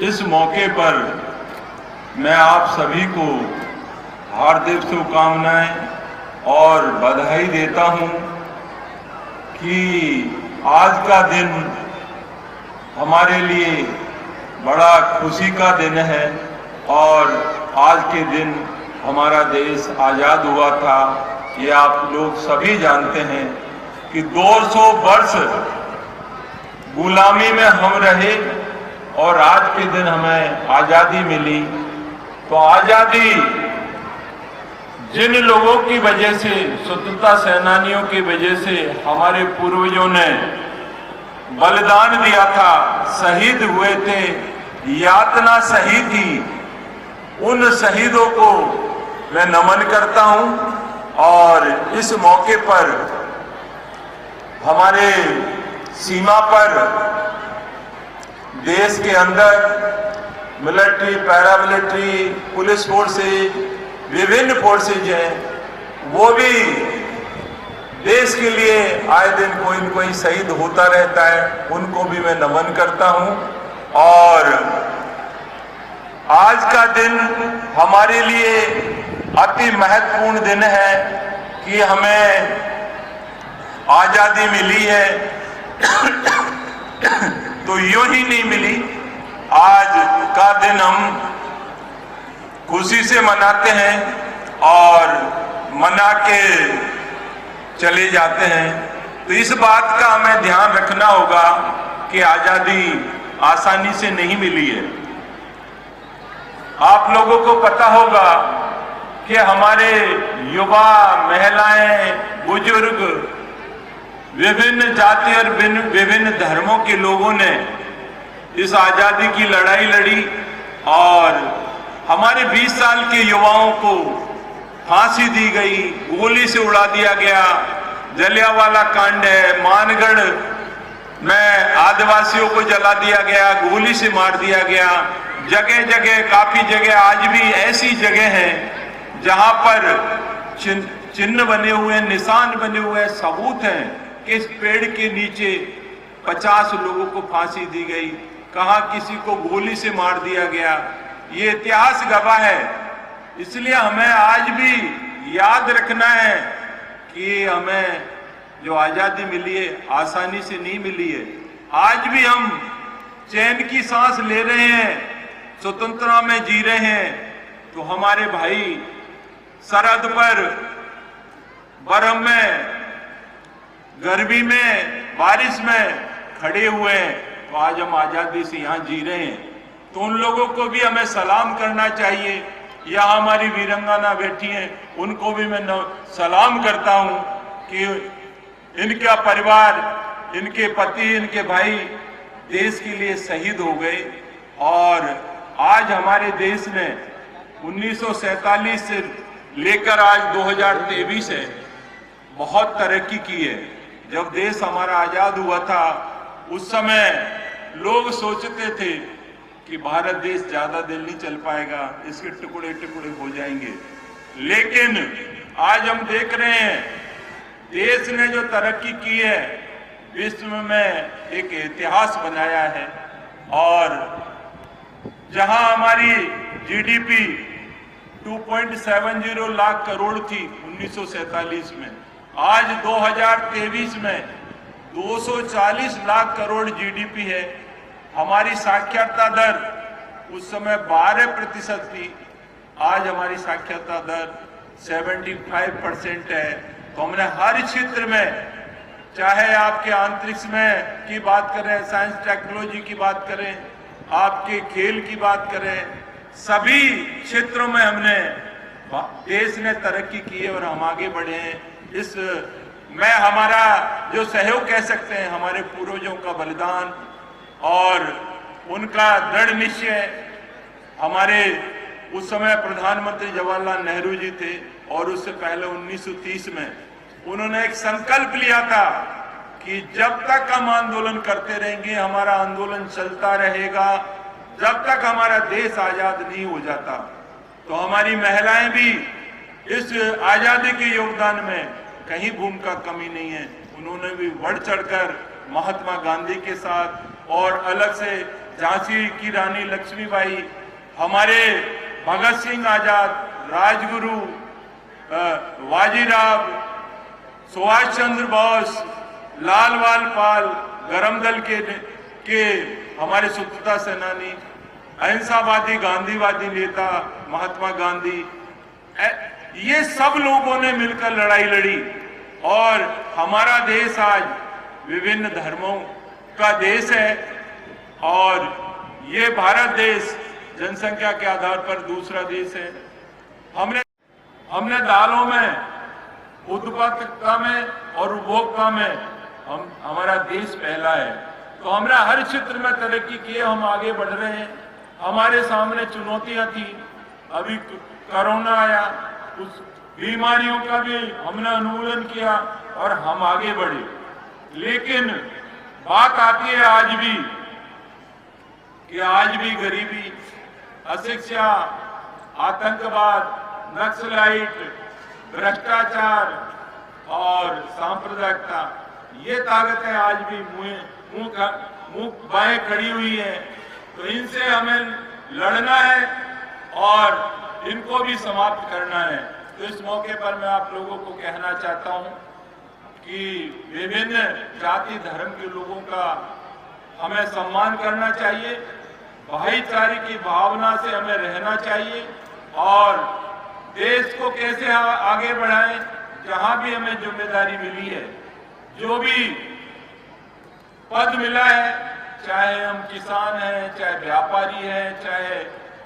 इस मौके पर मैं आप सभी को हार्दिक शुभकामनाएं और बधाई देता हूं कि आज का दिन हमारे लिए बड़ा खुशी का दिन है और आज के दिन हमारा देश आज़ाद हुआ था। ये आप लोग सभी जानते हैं कि 200 वर्ष गुलामी में हम रहे और आज के दिन हमें आज़ादी मिली। तो आज़ादी जिन लोगों की वजह से, स्वतंत्रता सेनानियों की वजह से हमारे पूर्वजों ने बलिदान दिया था, शहीद हुए थे, यातना सही थी, उन शहीदों को मैं नमन करता हूं। और इस मौके पर हमारे सीमा पर देश के अंदर मिलिट्री, पैरामिलिट्री, पुलिस फोर्सेज, विभिन्न फोर्सेज हैं, वो भी देश के लिए आए दिन कोई न कोई शहीद होता रहता है, उनको भी मैं नमन करता हूं। और आज का दिन हमारे लिए अति महत्वपूर्ण दिन है कि हमें आजादी मिली है। तो यूं ही नहीं मिली, आज का दिन हम खुशी से मनाते हैं और मना के चले जाते हैं। तो इस बात का हमें ध्यान रखना होगा कि आजादी आसानी से नहीं मिली है। आप लोगों को पता होगा कि हमारे युवा, महिलाएं, बुजुर्ग, विभिन्न जाति और विभिन्न धर्मों के लोगों ने इस आजादी की लड़ाई लड़ी और हमारे 20 साल के युवाओं को फांसी दी गई, गोली से उड़ा दिया गया। जलियांवाला कांड है, मानगढ़ में आदिवासियों को जला दिया गया, गोली से मार दिया गया। जगह जगह, काफी जगह आज भी ऐसी जगह हैं जहां पर चिन्ह बने हुए, निशान बने हुए, सबूत हैं कि इस पेड़ के नीचे 50 लोगों को फांसी दी गई, कहां किसी को गोली से मार दिया गया। ये इतिहास गवाह है। इसलिए हमें आज भी याद रखना है कि हमें जो आजादी मिली है आसानी से नहीं मिली है। आज भी हम चैन की सांस ले रहे हैं, स्वतंत्रता में जी रहे हैं। तो हमारे भाई सरहद पर बर्फ में, गर्मी में, बारिश में खड़े हुए हैं, तो आज हम आजादी से यहाँ जी रहे हैं। तो उन लोगों को भी हमें सलाम करना चाहिए। यहाँ हमारी वीरंगना बैठी हैं, उनको भी मैं सलाम करता हूँ कि इनका परिवार, इनके पति, इनके भाई देश के लिए शहीद हो गए। और आज हमारे देश ने 1947 से लेकर आज 2023 है, बहुत तरक्की की है। जब देश हमारा आजाद हुआ था उस समय लोग सोचते थे कि भारत देश ज्यादा दिन नहीं चल पाएगा, इसके टुकड़े टुकड़े हो जाएंगे। लेकिन आज हम देख रहे हैं देश ने जो तरक्की की है, विश्व में एक इतिहास बनाया है। और जहां हमारी जीडीपी 2.70 लाख करोड़ थी 1947 में, आज 2023 में 240 लाख करोड़ जीडीपी है। हमारी साक्षरता दर उस समय 12% थी, आज हमारी साक्षरता दर 75% है। तो हमने हर क्षेत्र में, चाहे आपके अंतरिक्ष में की बात करें, साइंस टेक्नोलॉजी की बात करें, आपके खेल की बात करें, सभी क्षेत्रों में हमने, देश ने तरक्की की है और हम आगे बढ़े हैं। इस मैं हमारा जो सहयोग कह सकते हैं, हमारे पूर्वजों का बलिदान और उनका दृढ़ निश्चय। हमारे उस समय प्रधानमंत्री जवाहरलाल नेहरू जी थे और उससे पहले 1930 में उन्होंने एक संकल्प लिया था कि जब तक हम आंदोलन करते रहेंगे, हमारा आंदोलन चलता रहेगा जब तक हमारा देश आजाद नहीं हो जाता। तो हमारी महिलाएं भी इस आजादी के योगदान में कहीं भूमिका कमी नहीं है। उन्होंने भी बढ़ चढ़कर महात्मा गांधी के साथ और अलग से झांसी की रानी लक्ष्मीबाई, हमारे भगत सिंह आजाद, राजगुरु, वाजीराव, सुभाष चंद्र बोस, लाल बाल पाल, गरम दल के हमारे स्वतंत्रता सेनानी, अहिंसावादी गांधीवादी नेता महात्मा गांधी, ये सब लोगों ने मिलकर लड़ाई लड़ी और हमारा देश आज विभिन्न धर्मों का देश है। और ये भारत देश जनसंख्या के आधार पर दूसरा देश है। हमने दालों में, उत्पादकता में और उपभोक्ता में हमारा देश पहला है। तो हमरा हर क्षेत्र में तरक्की किए, हम आगे बढ़ रहे हैं। हमारे सामने चुनौतियां थी, अभी कोरोना आया, उस बीमारियों का भी हमने उन्मूलन किया और हम आगे बढ़े। लेकिन बात आती है आज भी कि आज भी गरीबी, अशिक्षा, आतंकवाद, नक्सलाइट, भ्रष्टाचार और सांप्रदायिकता, ये ताकतें आज भी मुंह बाएं खड़ी हुई है। तो इनसे हमें लड़ना है और इनको भी समाप्त करना है। तो इस मौके पर मैं आप लोगों को कहना चाहता हूं कि विभिन्न जाति धर्म के लोगों का हमें सम्मान करना चाहिए, भाईचारे की भावना से हमें रहना चाहिए और देश को कैसे आगे बढ़ाएं, जहां भी हमें जिम्मेदारी मिली है, जो भी पद मिला है, चाहे हम किसान हैं, चाहे व्यापारी हैं, चाहे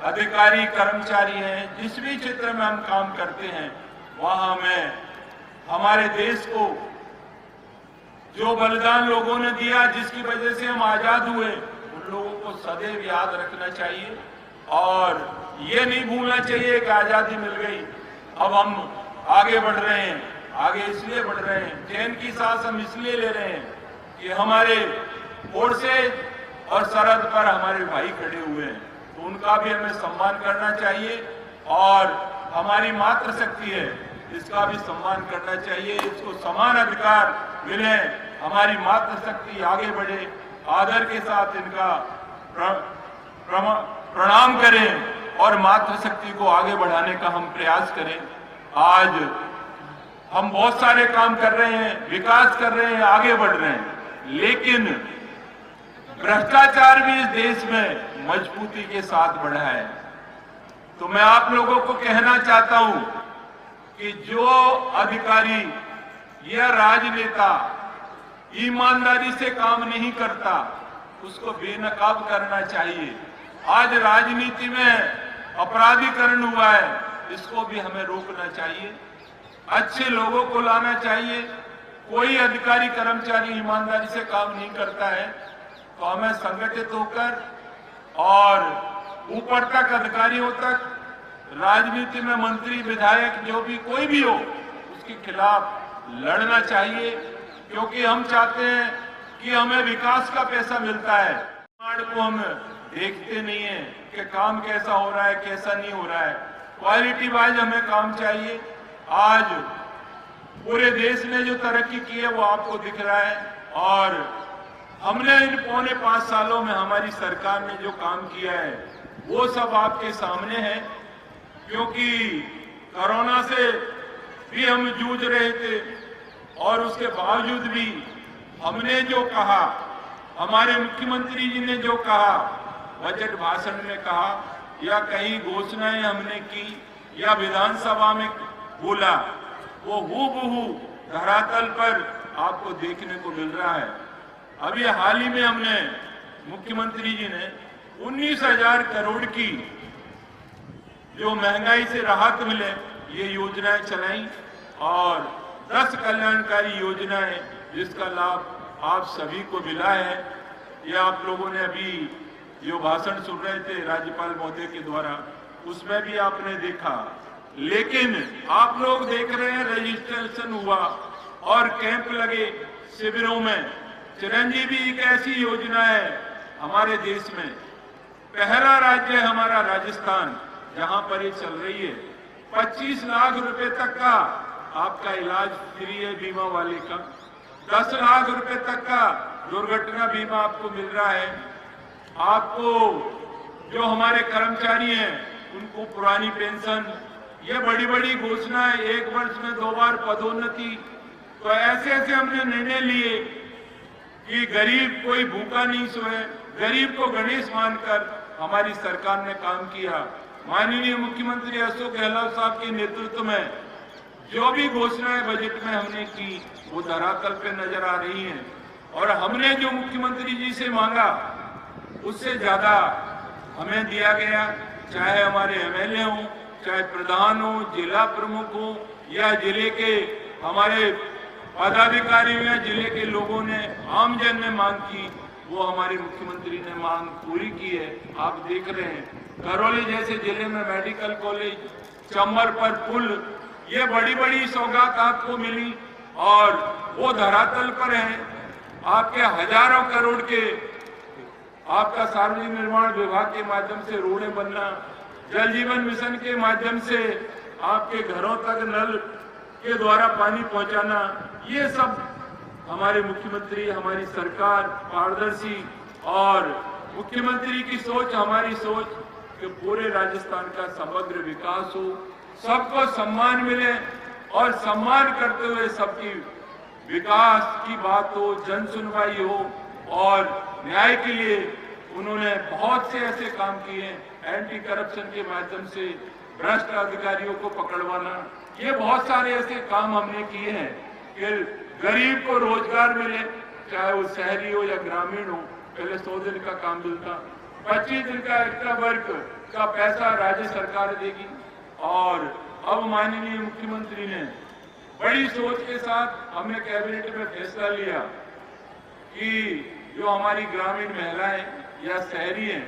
अधिकारी कर्मचारी हैं, जिस भी क्षेत्र में हम काम करते हैं, वहां हमें हमारे देश को जो बलिदान लोगों ने दिया, जिसकी वजह से हम आजाद हुए, उन लोगों को सदैव याद रखना चाहिए और ये नहीं भूलना चाहिए कि आजादी मिल गई, अब हम आगे बढ़ रहे हैं। आगे इसलिए बढ़ रहे हैं, चैन की सांस हम इसलिए ले रहे हैं कि हमारे ओर से और सरहद पर हमारे भाई खड़े हुए हैं, तो उनका भी हमें सम्मान करना चाहिए और हमारी मातृशक्ति है, इसका भी सम्मान करना चाहिए। इसको समान अधिकार मिले, हमारी मातृशक्ति आगे बढ़े, आदर के साथ इनका प्रणाम करें और मातृशक्ति को आगे बढ़ाने का हम प्रयास करें। आज हम बहुत सारे काम कर रहे हैं, विकास कर रहे हैं, आगे बढ़ रहे हैं, लेकिन भ्रष्टाचार भी इस देश में मजबूती के साथ बढ़ा है। तो मैं आप लोगों को कहना चाहता हूं कि जो अधिकारी या राजनेता ईमानदारी से काम नहीं करता, उसको बेनकाब करना चाहिए। आज राजनीति में अपराधीकरण हुआ है, इसको भी हमें रोकना चाहिए, अच्छे लोगों को लाना चाहिए। कोई अधिकारी कर्मचारी ईमानदारी से काम नहीं करता है तो हमें संगठित होकर और ऊपर तक अधिकारियों तक, राजनीति में मंत्री विधायक जो भी कोई भी हो, उसके खिलाफ लड़ना चाहिए, क्योंकि हम चाहते हैं कि हमें विकास का पैसा मिलता है। को हम देखते नहीं है कि काम कैसा हो रहा है, कैसा नहीं हो रहा है। क्वालिटी वाइज हमें काम चाहिए। आज पूरे देश ने जो तरक्की की है वो आपको दिख रहा है और हमने इन पौने 5 सालों में हमारी सरकार ने जो काम किया है वो सब आपके सामने है। क्योंकि कोरोना से भी हम जूझ रहे थे और उसके बावजूद भी हमने जो कहा, हमारे मुख्यमंत्री जी ने जो कहा, बजट भाषण में कहा या कई घोषणाएं हमने की या विधानसभा में बोला, वो हूबहू धरातल पर आपको देखने को मिल रहा है। अभी हाल ही में हमने मुख्यमंत्री जी ने 19,000 करोड़ की जो महंगाई से राहत मिले ये योजनाएं चलाई और 10 कल्याणकारी योजनाएं जिसका लाभ आप सभी को मिला है। ये आप लोगों ने अभी जो भाषण सुन रहे थे राज्यपाल महोदय के द्वारा, उसमें भी आपने देखा। लेकिन आप लोग देख रहे हैं रजिस्ट्रेशन हुआ और कैंप लगे शिविरों में। चिरंजीवी एक ऐसी योजना है हमारे देश में, पहला राज्य है हमारा राजस्थान जहां पर ये चल रही है। 25 लाख रुपए तक का आपका इलाज फ्री है बीमा वाले का, 10 लाख रुपए तक का दुर्घटना बीमा आपको मिल रहा है। आपको जो हमारे कर्मचारी हैं उनको पुरानी पेंशन, ये बड़ी बड़ी घोषणाएं, 1 वर्ष में 2 बार पदोन्नति, तो ऐसे ऐसे हमने निर्णय लिए कि गरीब कोई भूखा नहीं सोए, गरीब को गणेश मानकर हमारी सरकार ने काम किया। माननीय मुख्यमंत्री अशोक गहलोत साहब के नेतृत्व में जो भी घोषणाएं बजट में हमने की वो धरातल पे नजर आ रही हैं, और हमने जो मुख्यमंत्री जी से मांगा उससे ज्यादा हमें दिया गया। चाहे हमारे एमएलए हों, चाहे प्रधान हो, जिला प्रमुख हो, या जिले के हमारे पदाधिकारी या जिले के लोगों ने, आमजन ने मांग की, वो हमारे मुख्यमंत्री ने मांग पूरी की है। आप देख रहे हैं करौली जैसे जिले में मेडिकल कॉलेज, चंबर पर पुल, ये बड़ी बड़ी सौगात आपको मिली और वो धरातल पर है। आपके हजारों करोड़ के आपका सार्वजनिक निर्माण विभाग के माध्यम से रोडें बनना, जल जीवन मिशन के माध्यम से आपके घरों तक नल के द्वारा पानी पहुंचाना, ये सब हमारे मुख्यमंत्री, हमारी सरकार पारदर्शी, और मुख्यमंत्री की सोच, हमारी सोच कि पूरे राजस्थान का समग्र विकास हो, सबको सम्मान मिले, और सम्मान करते हुए सबकी विकास की बात हो, जन सुनवाई हो, और न्याय के लिए उन्होंने बहुत से ऐसे काम किए। एंटी करप्शन के माध्यम से भ्रष्ट अधिकारियों को पकड़वाना, ये बहुत सारे ऐसे काम हमने किए हैं कि गरीब को रोजगार मिले, चाहे वो शहरी हो या ग्रामीण हो। पहले 100 दिन का काम मिलता, 25 दिन का एक्स्ट्रा वर्क का पैसा राज्य सरकार देगी। और अब माननीय मुख्यमंत्री ने बड़ी सोच के साथ हमने कैबिनेट में फैसला लिया कि जो हमारी ग्रामीण महिलाएं या शहरी हैं,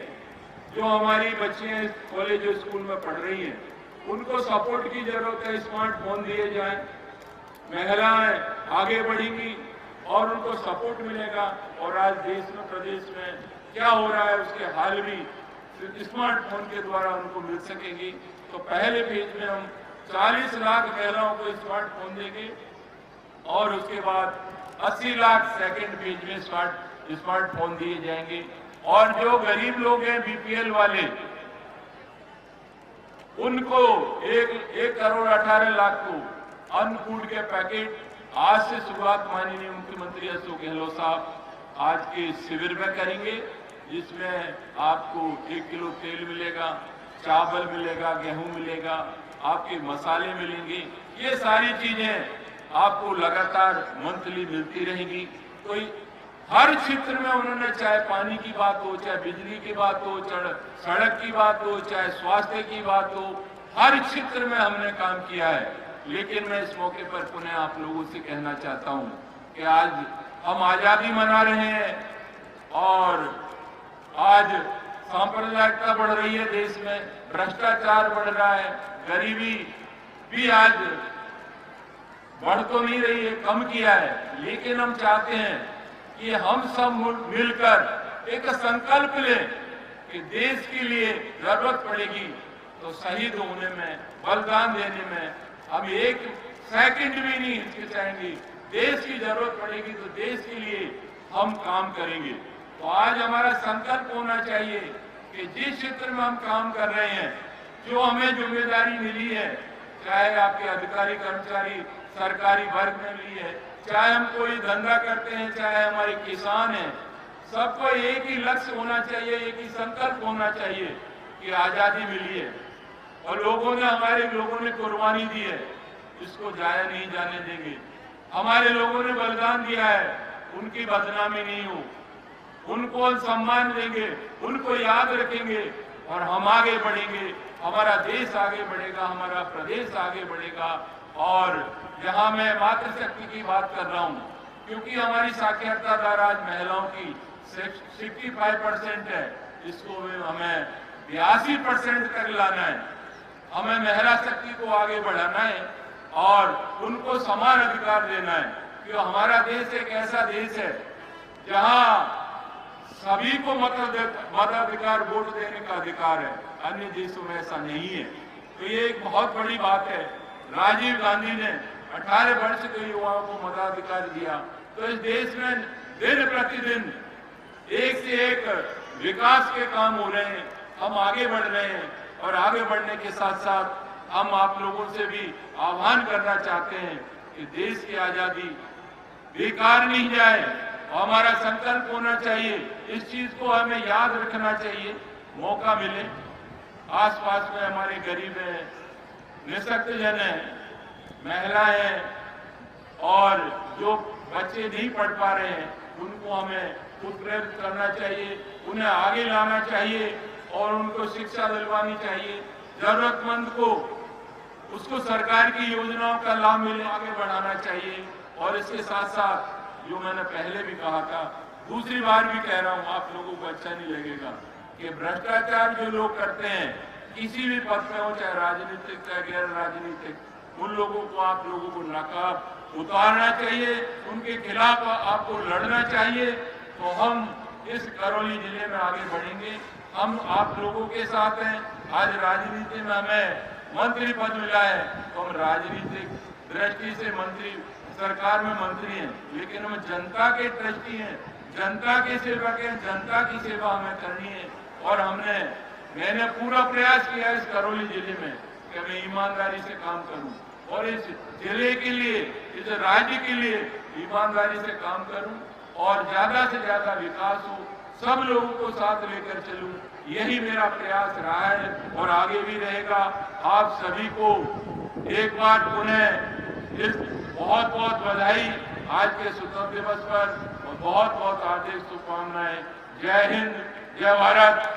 जो हमारी बच्चियां कॉलेज और स्कूल में पढ़ रही हैं, उनको सपोर्ट की जरूरत है। स्मार्टफोन दिए जाएं, महिलाएं आगे बढ़ेंगी और उनको सपोर्ट मिलेगा। और आज देश में, प्रदेश में क्या हो रहा है उसके हाल भी स्मार्टफोन के द्वारा उनको मिल सकेंगी। तो पहले फेज में हम 40 लाख महिलाओं को स्मार्टफोन देंगे, और उसके बाद 80 लाख सेकेंड फेज में स्मार्टफोन दिए जाएंगे। और जो गरीब लोग हैं, बीपीएल वाले, उनको 1 करोड़ 18 लाख को अन्नपूर्ण के पैकेट आज से शुरुआत माननीय मुख्यमंत्री अशोक गहलोत साहब आज के शिविर में करेंगे, जिसमें आपको 1 किलो तेल मिलेगा, चावल मिलेगा, गेहूं मिलेगा, आपके मसाले मिलेंगे। ये सारी चीजें आपको लगातार मंथली मिलती रहेंगी। तो हर क्षेत्र में उन्होंने, चाहे पानी की बात हो, चाहे बिजली की बात हो, चाहे सड़क की बात हो, चाहे स्वास्थ्य की बात हो, हर क्षेत्र में हमने काम किया है। लेकिन मैं इस मौके पर पुनः आप लोगों से कहना चाहता हूं कि आज हम आजादी मना रहे हैं, और आज सांप्रदायिकता बढ़ रही है देश में, भ्रष्टाचार बढ़ रहा है, गरीबी भी आज बढ़ तो नहीं रही है, कम किया है। लेकिन हम चाहते हैं कि हम सब मिलकर एक संकल्प लें कि देश के लिए जरूरत पड़ेगी तो शहीद होने में, बलिदान देने में हम 1 सेकंड भी नहीं हिचकिचाएंगे। देश की जरूरत पड़ेगी तो देश के लिए हम काम करेंगे। तो आज हमारा संकल्प होना चाहिए कि जिस क्षेत्र में हम काम कर रहे हैं, जो हमें जिम्मेदारी मिली है, चाहे आपके अधिकारी कर्मचारी सरकारी वर्ग में मिली है, चाहे हम कोई धंधा करते हैं, चाहे हमारे किसान हैं, सबको एक ही लक्ष्य होना चाहिए, एक ही संकल्प होना चाहिए कि आजादी मिली है और हमारे लोगों ने कुर्बानी दी है, इसको जाया नहीं जाने देंगे। हमारे लोगों ने बलिदान दिया है, उनकी बदनामी नहीं हो, उनको हम सम्मान देंगे, उनको याद रखेंगे, और हम आगे बढ़ेंगे। हमारा देश आगे बढ़ेगा, हमारा प्रदेश आगे बढ़ेगा। और जहां मैं मातृशक्ति की बात कर रहा हूं, क्योंकि हमारी साक्षरता दर आज महिलाओं की 65% है, इसको हमें 82% तक लाना है। हमें महिला शक्ति को आगे बढ़ाना है और उनको समान अधिकार देना है, क्योंकि हमारा देश एक ऐसा देश है जहां सभी को मताधिकार, वोट देने का अधिकार है। अन्य देशों में ऐसा नहीं है। तो ये एक बहुत बड़ी बात है। राजीव गांधी ने 18 वर्ष के युवाओं को मताधिकार दिया। तो इस देश में दिन प्रतिदिन एक से एक विकास के काम हो रहे हैं, हम आगे बढ़ रहे हैं। और आगे बढ़ने के साथ साथ हम आप लोगों से भी आह्वान करना चाहते हैं कि देश की आजादी बेकार नहीं जाए। हमारा संकल्प होना चाहिए, इस चीज को हमें याद रखना चाहिए। मौका मिले, आसपास में हमारे गरीब हैं, निःशक्त जन हैं, महिलाएं हैं और जो बच्चे नहीं पढ़ पा रहे हैं, उनको हमें उत्प्रेरित करना चाहिए, उन्हें आगे लाना चाहिए और उनको शिक्षा दिलवानी चाहिए। जरूरतमंद को उसको सरकार की योजनाओं का लाभ मिले, आगे बढ़ाना चाहिए। और इसके साथ साथ जो मैंने पहले भी कहा था, दूसरी बार भी कह रहा हूं, आप लोगों को अच्छा नहीं लगेगा कि भ्रष्टाचार जो लोग करते हैं किसी भी पद में हो, चाहे राजनीतिक चाहे गैर राजनीतिक, उन लोगों को आप लोगों को नकाब उतारना चाहिए, उनके खिलाफ आपको लड़ना चाहिए। तो हम इस करौली जिले में आगे बढ़ेंगे, हम आप लोगों के साथ हैं। आज राजनीति में हमें मंत्री पद मिला है तो हम राजनीतिक दृष्टि से मंत्री, सरकार में मंत्री हैं, लेकिन हम जनता के ट्रस्टी हैं, जनता के सेवक हैं, जनता की सेवा हमें करनी है। और मैंने पूरा प्रयास किया इस करौली जिले में कि मैं ईमानदारी से काम करूं और इस जिले के लिए, इस राज्य के लिए ईमानदारी से काम करूं और ज्यादा से ज्यादा विकास हो, सब लोगों को साथ लेकर चलूं। यही मेरा प्रयास रहा है और आगे भी रहेगा। आप सभी को एक बार पुनः इस बहुत बहुत बधाई आज के स्वतंत्रता दिवस पर और बहुत बहुत हार्दिक शुभकामनाएं। जय हिंद, जय भारत।